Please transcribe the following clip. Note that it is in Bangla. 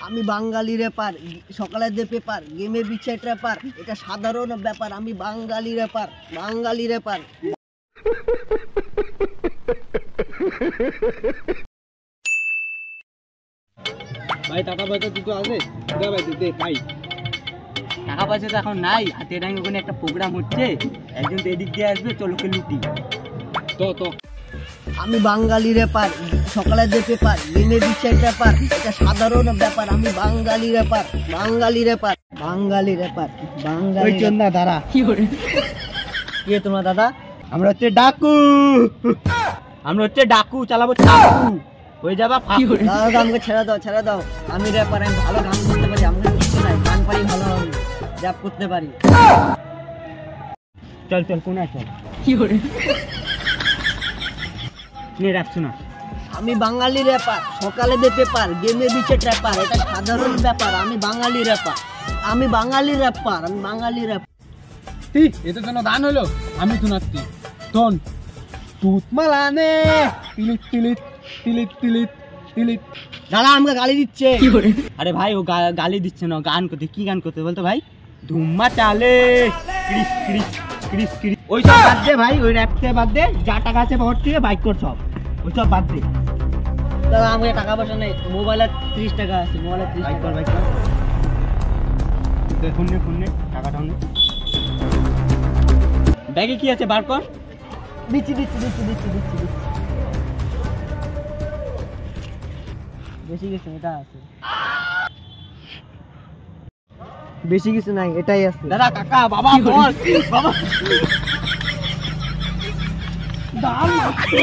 আমি বাঙালি র্যাপার, সকালে দে পেপার, গেমে বিছাই ট্র্যাপার, এটা সাধারণ ব্যাপার। আমি বাঙালি র্যাপার, বাঙালি র্যাপার। ভাই টাকা পয়সা দুটো আছে, দে ভাই দে ভাই। টাকা পয়সা তো এখন নাই, হাতে টাইম ওখানে একটা প্রোগ্রাম হচ্ছে, একজন তো এদিক দিয়ে আসবে, চলো ওকে লুটি। তো আমি বাঙালি র্যাপার, সকালে দে পেপার, গেমে বিছাই ট্র্যাপার, এটা সাধারণ ব্যাপার। আমি বাঙালি র্যাপার, বাঙালি র্যাপার, বাঙালি র্যাপার, বাঙালি। চন্দা দাঁড়া, কি তোমরা দাদা? আমরা হচ্ছে ডাকু, আমরা হচ্ছে ডাকু চালাবো, চাকু হয়ে যাবা। দাদা আমাকে ছেড়ে দাও, ছেড়ে দাও। আমি র্যাপার, আমি ভালো গান করতে পারি। আমাকে কিছু নাই, গান পারি ভালো, আমি র্যাপ করতে পারি। চল চল কোন চল র্যাপ শোনা। আমি বাঙালি র্যাপার, সকালে দে পেপার, গেমে বিছে ট্র্যাপার, এটা সাধারণ ব্যাপার। আমি বাঙালি র্যাপার, আমি বাঙালি র্যাপার, আমি বাঙালি র্যাপার। ঠিক এটা যেন গান হলো, আমি শোনাচ্ছি। শোন, তুত মালানে তিলিত তিলিত তিলিত তিলিত তিলিত। দাদা আমাকে গালি দিচ্ছে। আরে ভাই ও গালি দিচ্ছে না, গান করতে। কি গান করতে বলতো ভাই? ধুম্মা চালে ক্রিস ক্রিস ক্রিস ক্রিস। ওই সব বাদ দে ভাই, ওই র্যাপ থেকে বাদ দে। যা টাকা আছে পকেট থেকে বাইক কর সব, ওই সব বাদ দে। দাদা আমাকে টাকা পয়সা নেই, মোবাইলে 30 টাকা আছে, মোবাইলে 30 বাইক টাকা। কর বাইক কর, ফোন নে টাকাটাও নে। ব্যাগে কি আছে বার কর। দিচ্ছি দিচ্ছি দিচ্ছি দিচ্ছি দিচ্ছি দিচ্ছি। বেশি কিছু এটা আছে, বেশি কিছু নাই, এটাই আছে। দাদা কাকা বাবা বল বাবা। আমাকে